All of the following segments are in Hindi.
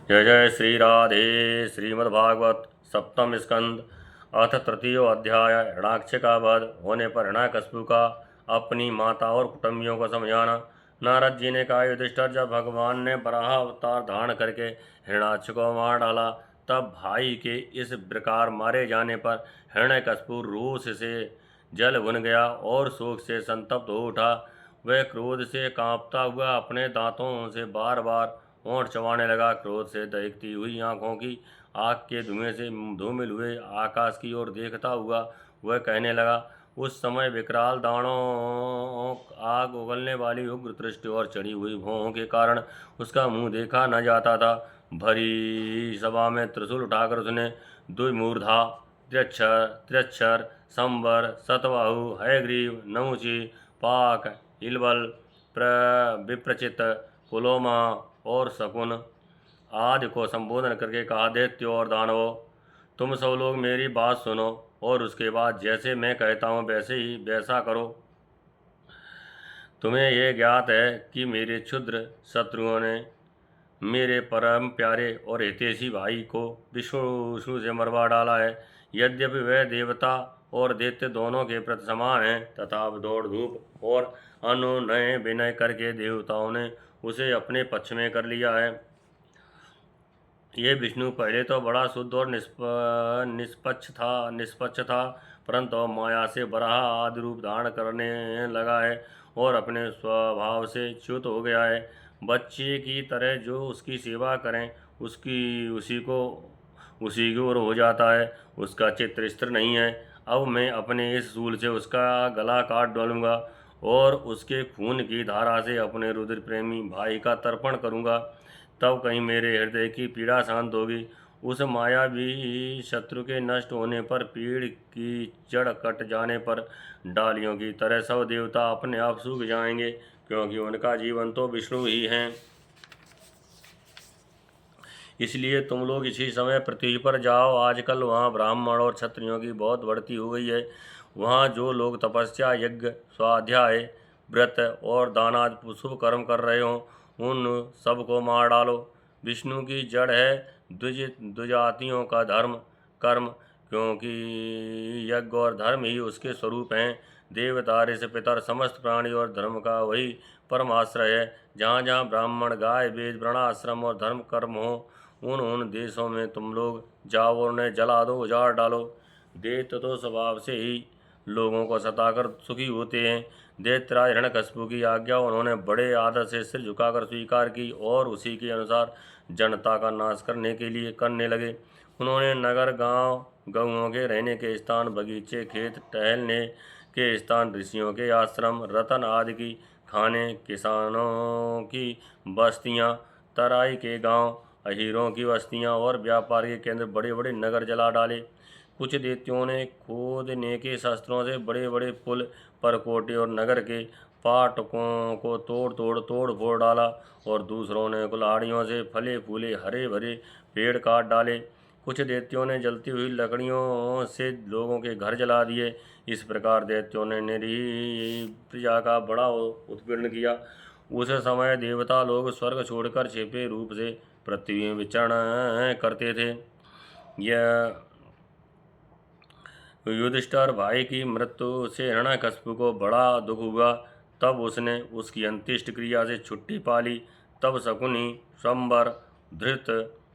जय जय श्री राधे। श्रीमद्भागवत सप्तम स्कंद अथ तृतीयो अध्याय। हिरणाक्ष का वध होने पर हिरण्यकशिपु का अपनी माता और कुटुंबियों को समझाना। नारद जी ने कहा, युधिष्ठिर, जब भगवान ने वराह अवतार धारण करके हिरण्याक्ष को मार डाला, तब भाई के इस प्रकार मारे जाने पर हिरण्यकशिपु रोष से जल भुन गया और शोक से संतप्त हो उठा। वह क्रोध से कांपता हुआ अपने दांतों से बार बार होंठ चबाने लगा। क्रोध से दहकती हुई आंखों की आग के धुएं से धूमिल हुए आकाश की ओर देखता हुआ वह कहने लगा। उस समय विकराल दानों, आग उगलने वाली उग्र दृष्टि और चढ़ी हुई भौहों के कारण उसका मुंह देखा न जाता था। भरी सभा में त्रिशूल उठाकर उसने द्विमूर्धा, त्र्यक्षर, संवर, सतबाहु, हयग्रीव, नमुची, पाक, इलबल, विप्रचित, पुलोमा और शकुन आदि को संबोधन करके कहा, दैत्यों और दानवों, तुम सब लोग मेरी बात सुनो और उसके बाद जैसे मैं कहता हूँ वैसा करो। तुम्हें यह ज्ञात है कि मेरे क्षुद्र शत्रुओं ने मेरे परम प्यारे और हितैषी भाई को विष्णु से मरवा डाला है। यद्यपि वह देवता और दैत्य दोनों के प्रति समान है, तथा दौड़ धूप और अनुनय विनय करके देवताओं ने उसे अपने पक्ष में कर लिया है। ये विष्णु पहले तो बड़ा शुद्ध और निष्पक्ष था, परंतु माया से वराह आदि रूप धारण करने लगा है और अपने स्वभाव से च्युत हो गया है। बच्चे की तरह जो उसकी सेवा करें उसी की ओर हो जाता है। उसका चित्त स्थिर नहीं है। अब मैं अपने इस शूल से उसका गला काट डालूंगा और उसके खून की धारा से अपने रुद्र प्रेमी भाई का तर्पण करूंगा। तब कहीं मेरे हृदय की पीड़ा शांत होगी। उस मायावी शत्रु के नष्ट होने पर, पेड़ की जड़ कट जाने पर डालियों की तरह सब देवता अपने आप सूख जाएंगे, क्योंकि उनका जीवन तो विष्णु ही है। इसलिए तुम लोग इसी समय पृथ्वी पर जाओ। आजकल वहाँ ब्राह्मण और क्षत्रियों की बहुत बढ़ती हो गई है। वहाँ जो लोग तपस्या, यज्ञ, स्वाध्याय, व्रत और दानादि शुभ कर्म कर रहे हो, उन सबको मार डालो। विष्णु की जड़ है द्विजातियों का धर्म कर्म, क्योंकि यज्ञ और धर्म ही उसके स्वरूप हैं। देवता, ऋषि, पितर, समस्त प्राणी और धर्म का वही परमाश्रय है। जहाँ जहाँ ब्राह्मण, गाय, वेद, वर्णाश्रम और धर्म कर्म हो, उन देशों में तुम लोग जाओ और उन्हें जला दो, उजाड़ डालो। दैत्य तो स्वभाव से ही लोगों को सताकर सुखी होते हैं। दैत्यराज हिरण्यकशिपु की आज्ञा उन्होंने बड़े आदर से सिर झुकाकर स्वीकार की और उसी के अनुसार जनता का नाश करने के लिए करने लगे। उन्होंने नगर, गांव, गऊओं के रहने के स्थान, बगीचे, खेत, टहलने के स्थान, ऋषियों के आश्रम, रतन आदि की खाने, किसानों की बस्तियां, तराई के गांव, अहीरों की बस्तियां और व्यापार के केंद्र, बड़े बड़े नगर जला डाले। कुछ दैत्यों ने खोदने के शस्त्रों से बड़े बड़े पुल, परकोटे और नगर के फाटकों को तोड़ फोड़ डाला, और दूसरों ने कुल्हाड़ियों से फले फूले हरे भरे पेड़ काट डाले। कुछ दैत्यों ने जलती हुई लकड़ियों से लोगों के घर जला दिए। इस प्रकार दैत्यों ने निरीह प्रजा का बड़ा उत्पीड़न किया। उस समय देवता लोग स्वर्ग छोड़कर छिपे रूप से पृथ्वी में विचरण करते थे। यह युधिष्ठिर भाई की मृत्यु से हिरण्यकशिपु को बड़ा दुख हुआ। तब उसने उसकी अंत्येष्टि क्रिया से छुट्टी पा ली। तब शकुनी, संबर,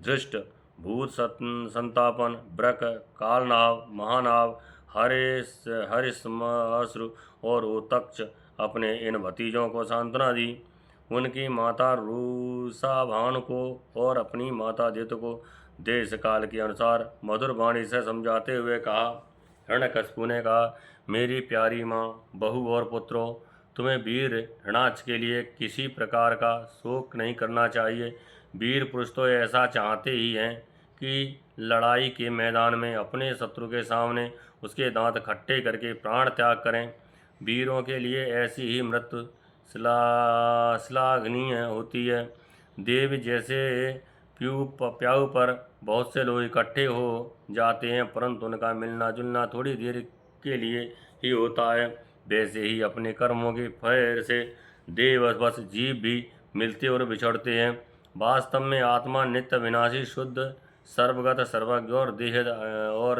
धृष्ट, भूत संतापन, ब्रक, कालनाव, महानाव, हरिश्मश्रु और उत्कच अपने इन भतीजों को सांत्वना दी। उनकी माता रूषाभानु को और अपनी माता दिति को देश काल के अनुसार मधुर वाणी से समझाते हुए कहा। हिरण्यकशिपु ने कहा, मेरी प्यारी माँ, बहू और पुत्रों, तुम्हें वीर हिरण्याक्ष के लिए किसी प्रकार का शोक नहीं करना चाहिए। वीर पुरुष तो ऐसा चाहते ही हैं कि लड़ाई के मैदान में अपने शत्रु के सामने उसके दांत खट्टे करके प्राण त्याग करें। वीरों के लिए ऐसी ही मृत्यु श्लाघनीय होती है। देव जैसे प्याऊ पर बहुत से लोग इकट्ठे हो जाते हैं, परंतु उनका मिलना जुलना थोड़ी देर के लिए ही होता है। वैसे ही अपने कर्मों के फेर से देव बस जीव भी मिलते और बिछड़ते हैं। वास्तव में आत्मा नित्य विनाशी, शुद्ध, सर्वगत, सर्वज्ञ और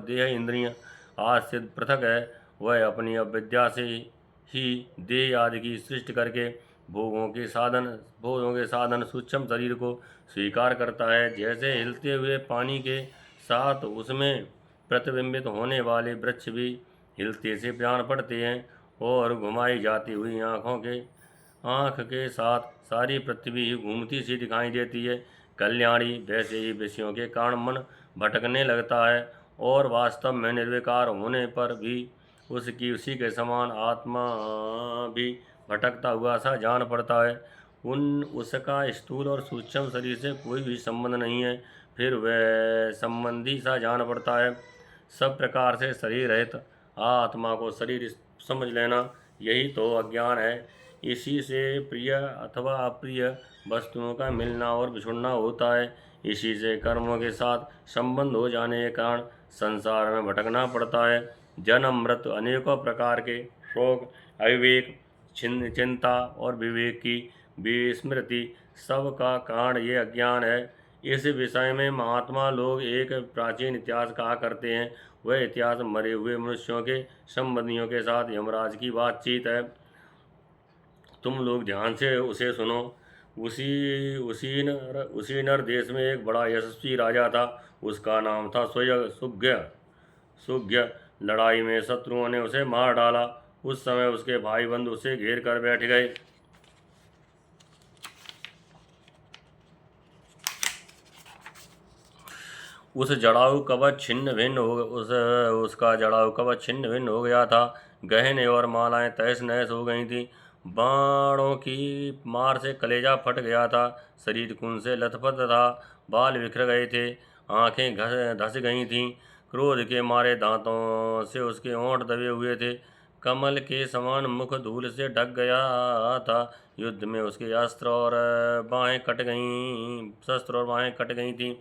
देह इंद्रिय आज से पृथक है। वह अपनी अविद्या से ही देह आदि की सृष्टि करके भोगों के साधन सूक्ष्म शरीर को स्वीकार करता है। जैसे हिलते हुए पानी के साथ उसमें प्रतिबिंबित होने वाले वृक्ष भी हिलते से जान पड़ते हैं, और घुमाई जाती हुई आँख के साथ सारी पृथ्वी घूमती सी दिखाई देती है। कल्याणी, वैसे ही विषयों के कारण मन भटकने लगता है, और वास्तव में निर्विकार होने पर भी उसी के समान आत्मा भी भटकता हुआ सा जान पड़ता है। उसका स्थूल और सूक्ष्म शरीर से कोई भी संबंध नहीं है, फिर वह संबंधी सा जान पड़ता है। सब प्रकार से शरीर रहित आत्मा को शरीर समझ लेना, यही तो अज्ञान है। इसी से प्रिय अथवा अप्रिय वस्तुओं का मिलना और बिछुड़ना होता है। इसी से कर्मों के साथ संबंध हो जाने के कारण संसार में भटकना पड़ता है। जन्म मृत्यु, अनेकों प्रकार के शोक, अविवेक, चिंता और विवेक की विस्मृति, सब का कारण ये अज्ञान है। इस विषय में महात्मा लोग एक प्राचीन इतिहास कहा करते हैं। वह इतिहास मरे हुए मनुष्यों के संबंधियों के साथ यमराज की बातचीत है। तुम लोग ध्यान से उसे सुनो। उसी नर देश में एक बड़ा यशस्वी राजा था। उसका नाम था सुज्ञ। लड़ाई में शत्रुओं ने उसे मार डाला। उस समय उसके भाई बंधु उसे घेर कर बैठ गए। उसका जड़ाऊ कवच छिन्न भिन्न हो गया था। गहने और मालाएं तहस नहस हो गई थी। बाणों की मार से कलेजा फट गया था। शरीर खून से लथपथ था। बाल बिखर गए थे। आंखें धस गई थीं। क्रोध के मारे दांतों से उसके होंठ दबे हुए थे। कमल के समान मुख धूल से ढक गया था। युद्ध में उसके शस्त्र और बाहें कट गई थीं।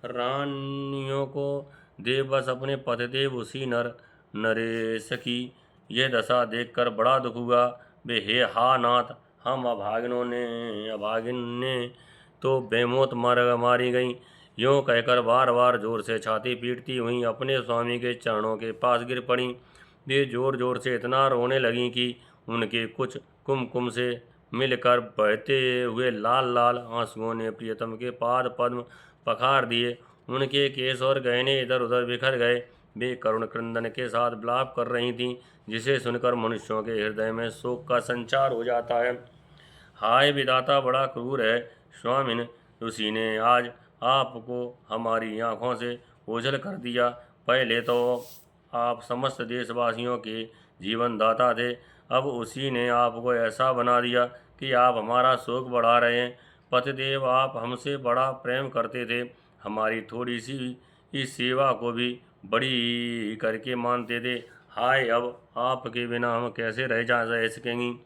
रानियों को देववश अपने पतिदेव उसी नरेश की यह दशा देखकर बड़ा दुख हुआ। वे हे हा नाथ, हम अभागिन ने तो बेमौत मारी गई। यूँ कहकर बार बार जोर से छाती पीटती हुई अपने स्वामी के चरणों के पास गिर पड़ी। वे जोर जोर से इतना रोने लगीं कि उनके कुछ कुमकुम से मिलकर बहते हुए लाल लाल आंसुओं ने प्रियतम के पाद पद्म पखार दिए। उनके केश और गहने इधर उधर बिखर गए। वे करुण क्रंदन के साथ विलाप कर रही थीं, जिसे सुनकर मनुष्यों के हृदय में शोक का संचार हो जाता है। हाय विधाता, बड़ा क्रूर है। स्वामिन, ऋषि ने आज आपको हमारी आँखों से ओझल कर दिया। पहले तो आप समस्त देशवासियों के जीवन दाता थे, अब उसी ने आपको ऐसा बना दिया कि आप हमारा शोक बढ़ा रहे हैं। पतिदेव, आप हमसे बड़ा प्रेम करते थे, हमारी थोड़ी सी इस सेवा को भी बड़ी करके मानते थे। हाय, अब आपके बिना हम कैसे रह सकेंगी।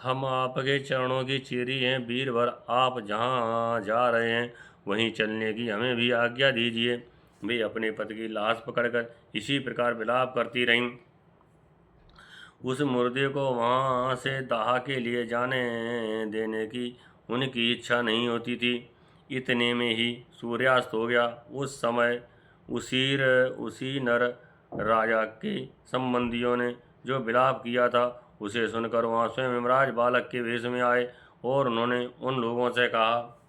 हम आपके चरणों की चेरी हैं वीरवर। आप जहाँ जा रहे हैं वहीं चलने की हमें भी आज्ञा दीजिए। वे अपने पति की लाश पकड़कर इसी प्रकार विलाप करती रहीं। उस मुर्दे को वहाँ से दाह के लिए जाने देने की उनकी इच्छा नहीं होती थी। इतने में ही सूर्यास्त हो गया। उस समय उसी नर राजा के संबंधियों ने जो विलाप किया था, उसे सुनकर वहाँ स्वयं यमराज बालक के वेश में आए और उन्होंने उन लोगों से कहा।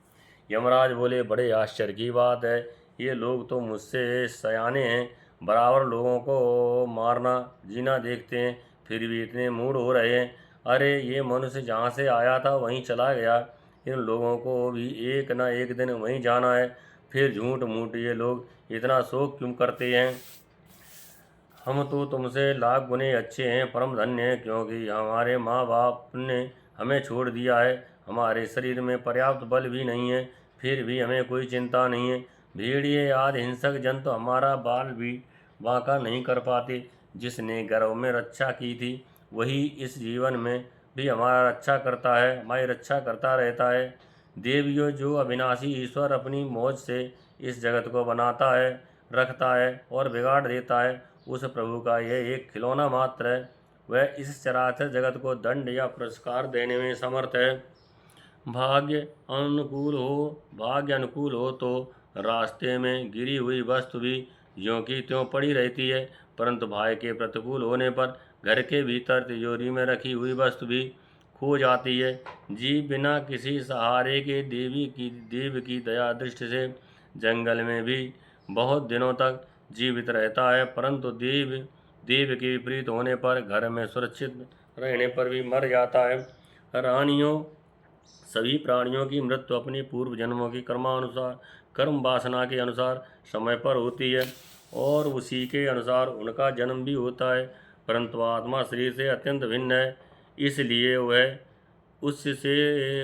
यमराज बोले, बड़े आश्चर्य की बात है, ये लोग तो मुझसे सयाने हैं, बराबर लोगों को मारना जीना देखते हैं, फिर भी इतने मूढ़ हो रहे हैं। अरे, ये मनुष्य जहाँ से आया था वहीं चला गया। इन लोगों को भी एक न एक दिन वहीं जाना है। फिर झूठ मूठ ये लोग इतना शोक क्यों करते हैं। हम तो तुमसे लाख गुने अच्छे हैं, परम धन्य हैं, क्योंकि हमारे माँ बाप ने हमें छोड़ दिया है। हमारे शरीर में पर्याप्त बल भी नहीं है, फिर भी हमें कोई चिंता नहीं है। भेड़िए आदि हिंसक जंतु हमारा बाल भी बांका नहीं कर पाते। जिसने गर्भ में रक्षा की थी, वही इस जीवन में भी हमारी रक्षा करता रहता है। देवियों, जो अविनाशी ईश्वर अपनी मौज से इस जगत को बनाता है, रखता है और बिगाड़ देता है, उस प्रभु का यह एक खिलौना मात्र है। वह इस चराचर जगत को दंड या पुरस्कार देने में समर्थ है। भाग्य अनुकूल हो तो रास्ते में गिरी हुई वस्तु भी ज्यों की त्यों पड़ी रहती है, परंतु भाग्य के प्रतिकूल होने पर घर के भीतर तिजोरी में रखी हुई वस्तु भी खो जाती है। जीव बिना किसी सहारे के देव की दया दृष्टि से जंगल में भी बहुत दिनों तक जीवित रहता है, परंतु देव के विपरीत होने पर घर में सुरक्षित रहने पर भी मर जाता है। रानियों, सभी प्राणियों की मृत्यु अपने पूर्व जन्मों की कर्म वासना के अनुसार समय पर होती है और उसी के अनुसार उनका जन्म भी होता है, परंतु आत्मा शरीर से अत्यंत भिन्न है, इसलिए वह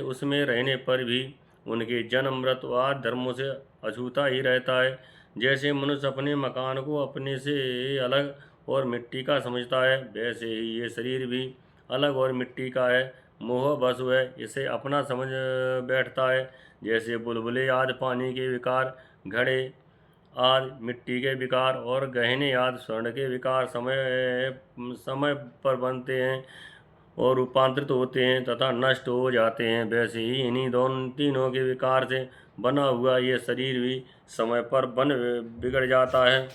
उसमें रहने पर भी उनके जन्म मृत्यु आदि धर्मों से अछूता ही रहता है। जैसे मनुष्य अपने मकान को अपने से अलग और मिट्टी का समझता है, वैसे ही ये शरीर भी अलग और मिट्टी का है। मोह बस वह इसे अपना समझ बैठता है। जैसे बुलबुले आदि पानी के विकार, घड़े आदि मिट्टी के विकार और गहने आदि स्वर्ण के विकार समय पर बनते हैं और रूपांतरित होते हैं तथा नष्ट हो जाते हैं, वैसे ही इन्हीं तीनों के विकार से बना हुआ ये शरीर भी समय पर बिगड़ जाता है।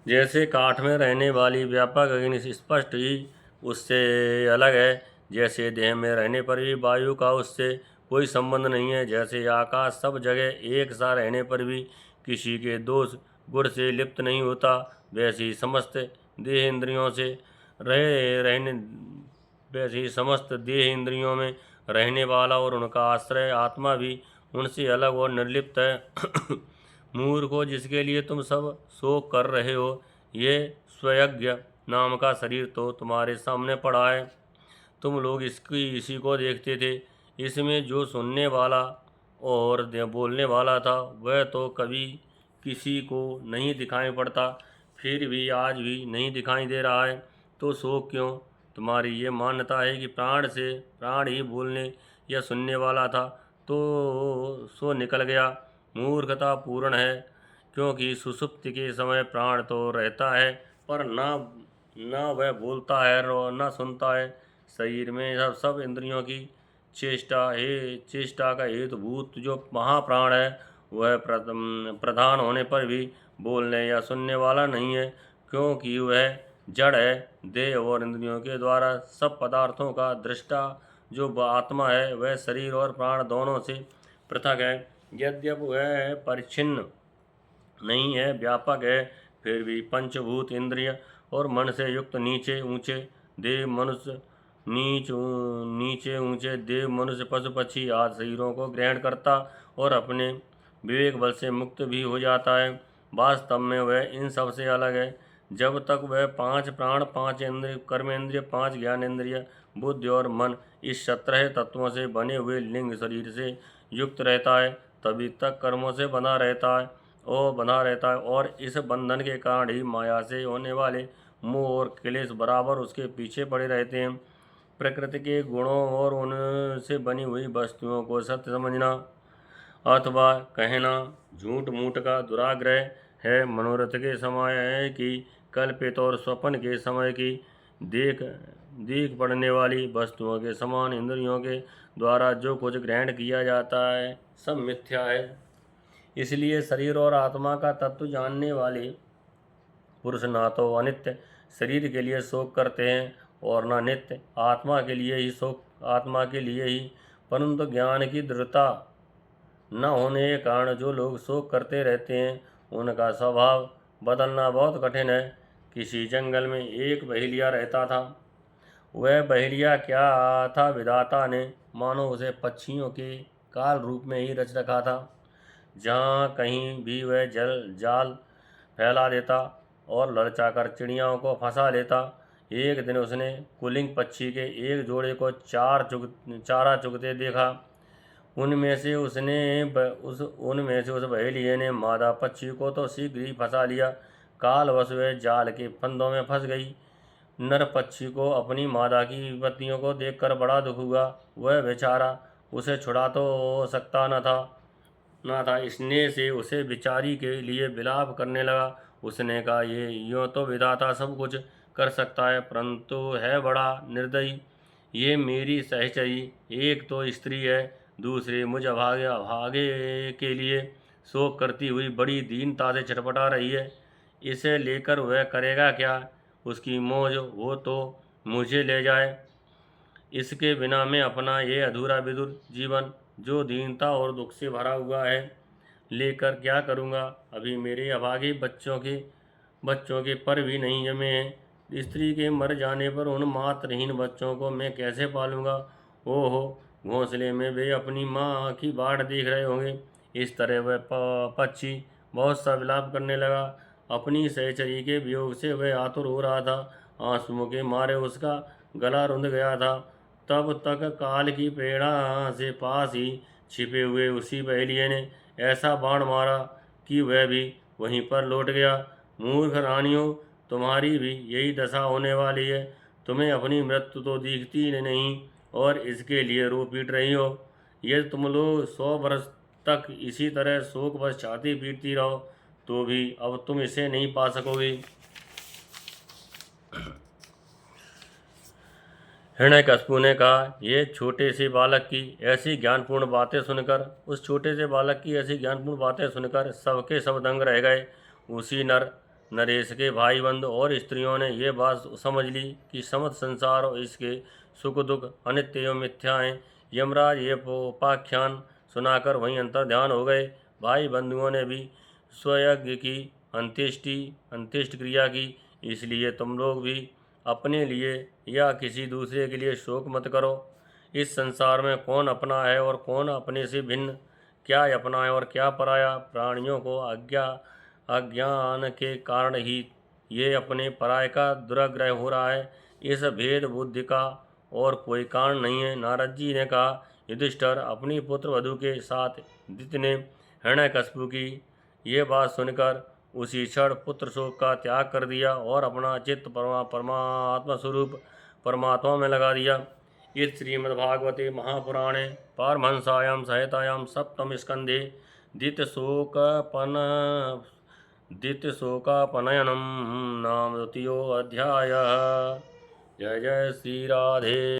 जैसे काठ में रहने वाली व्यापक अग्नि स्पष्ट ही उससे अलग है, जैसे देह में रहने पर भी वायु का उससे कोई संबंध नहीं है, जैसे आकाश सब जगह एक सा रहने पर भी किसी के दोष गुण से लिप्त नहीं होता, वैसे ही समस्त देह इंद्रियों से रहने वैसे ही समस्त देह इंद्रियों में रहने वाला और उनका आश्रय आत्मा भी उनसे अलग और निर्लिप्त है। मूर्खो, जिसके लिए तुम सब शोक कर रहे हो, ये स्वयज्ञ नाम का शरीर तो तुम्हारे सामने पड़ा है। तुम लोग इसी को देखते थे, इसमें जो सुनने वाला और बोलने वाला था वह तो कभी किसी को नहीं दिखाई पड़ता, फिर भी आज भी नहीं दिखाई दे रहा है, तो शोक क्यों? तुम्हारी ये मान्यता है कि प्राण ही बोलने या सुनने वाला था, तो सो निकल गया। मूर्खता पूर्ण है, क्योंकि सुषुप्ति के समय प्राण तो रहता है पर ना वह बोलता है और न सुनता है। शरीर में सब इंद्रियों की चेष्टा का हेतुभूत जो महाप्राण है वह प्रधान होने पर भी बोलने या सुनने वाला नहीं है, क्योंकि वह जड़ है। देह और इंद्रियों के द्वारा सब पदार्थों का दृष्टा जो आत्मा है वह शरीर और प्राण दोनों से पृथक है। यद्यप वह परिच्छिन्न नहीं है, व्यापक है, फिर भी पंचभूत इंद्रिय और मन से युक्त नीचे ऊंचे देव मनुष्य पशु पक्षी आदि शरीरों को ग्रहण करता और अपने विवेक बल से मुक्त भी हो जाता है। वास्तव में वह इन सब से अलग है। जब तक वह 5 प्राण, 5 इंद्रिय, कर्मेंद्रिय, 5 ज्ञानेंद्रिय, बुद्धि और मन इस 17 तत्वों से बने हुए लिंग शरीर से युक्त रहता है, तभी तक कर्मों से बना रहता है और इस बंधन के कारण ही माया से होने वाले मोह और क्लेश बराबर उसके पीछे पड़े रहते हैं। प्रकृति के गुणों और उनसे बनी हुई वस्तुओं को सत्य समझना अथवा कहना झूठ मूठ का दुराग्रह है। मनोरथ के समय की कल्पित और स्वप्न के समय की देख पड़ने वाली वस्तुओं के समान इंद्रियों के द्वारा जो कुछ ग्रहण किया जाता है सब मिथ्या है। इसलिए शरीर और आत्मा का तत्व जानने वाले पुरुष ना तो अनित्य शरीर के लिए शोक करते हैं और न नित्य आत्मा के लिए ही, परंतु ज्ञान की दृढ़ता न होने के कारण जो लोग शोक करते रहते हैं उनका स्वभाव बदलना बहुत कठिन है। किसी जंगल में एक बहेलिया रहता था। वह बहेलिया क्या था, विधाता ने मानो उसे पक्षियों के काल रूप में ही रच रखा था। जहाँ कहीं भी वह जाल फैला देता और ललचाकर चिड़ियाओं को फंसा लेता। एक दिन उसने कुलिंग पक्षी के एक जोड़े को चारा चुगते देखा। उनमें से उस बहेलिये ने मादा पक्षी को तो शीघ्र ही फंसा लिया। कालवश वह जाल के फंदों में फंस गई। नर पक्षी को अपनी मादा की विपत्तियों को देखकर बड़ा दुख हुआ। वह बेचारा उसे छुड़ा तो सकता न था। स्नेह से उसे बेचारी के लिए विलाप करने लगा। उसने कहा, ये यूँ तो विधाता सब कुछ कर सकता है, परंतु है बड़ा निर्दयी ये मेरी सहचरी। एक तो स्त्री है, दूसरे मुझ अभागे अभागे के लिए शोक करती हुई बड़ी दीनता से छटपटा रही है। इसे लेकर वह करेगा क्या? उसकी मौज हो तो मुझे ले जाए। इसके बिना मैं अपना ये अधूरा विधुर जीवन, जो दीनता और दुख से भरा हुआ है, लेकर क्या करूँगा? अभी मेरे अभागे बच्चों के पर भी नहीं जमे हैं। स्त्री के मर जाने पर उन मातृहीन बच्चों को मैं कैसे पालूंगा? ओहो, घोंसले में वे अपनी माँ की बाट देख रहे होंगे। इस तरह वह पक्षी बहुत सा विलाप करने लगा। अपनी सहचरी के वियोग से वह आतुर हो रहा था। आंसुओं के मारे उसका गला रुंध गया था। तब तक काल की प्रेरणा से पास ही छिपे हुए उसी बहेलिये ने ऐसा बाण मारा कि वह भी वहीं पर लौट गया। मूर्ख रानियों, तुम्हारी भी यही दशा होने वाली है। तुम्हें अपनी मृत्यु तो दिखती नहीं और इसके लिए रो पीट रही हो। यदि तुम लोग 100 वर्ष तक इसी तरह शोक बस छाती पीटती रहो तो भी अब तुम इसे नहीं पा सकोगी। हिरण्यकशिपु ने कहा, ये छोटे से बालक की ऐसी ज्ञानपूर्ण बातें सुनकर उस छोटे से बालक की ऐसी ज्ञानपूर्ण बातें सुनकर सबके सब दंग रह गए। उसी नरेश के भाई बंधु और स्त्रियों ने यह बात समझ ली कि समस्त संसार और इसके सुख दुख अनित्य एवं मिथ्या हैं। यमराज ये उपाख्यान सुनाकर वहीं अंतर ध्यान हो गए। भाई बंधुओं ने भी स्वयज्ञ की अंत्येष्टि क्रिया की। इसलिए तुम लोग भी अपने लिए या किसी दूसरे के लिए शोक मत करो। इस संसार में कौन अपना है और कौन अपने से भिन्न, क्या अपना है और क्या पराया? प्राणियों को अज्ञान के कारण ही ये अपने पराय का दुराग्रह हो रहा है। इस भेद बुद्धि का और कोई कारण नहीं है। नारद जी ने कहा, युधिष्ठिर, अपनी पुत्र वधु के साथ दित्य ने हिरण्यकशिपु की ये बात सुनकर उसी क्षण पुत्र शोक का त्याग कर दिया और अपना चित्त परमात्मा स्वरूप परमात्मा में लगा दिया। इस श्रीमद्भागवते महापुराणे पारमहंसायां संहितायां सप्तम स्कंधे द्वितीयशोकापनयनं नाम द्वितीयोऽध्यायः। जय जय श्री राधे।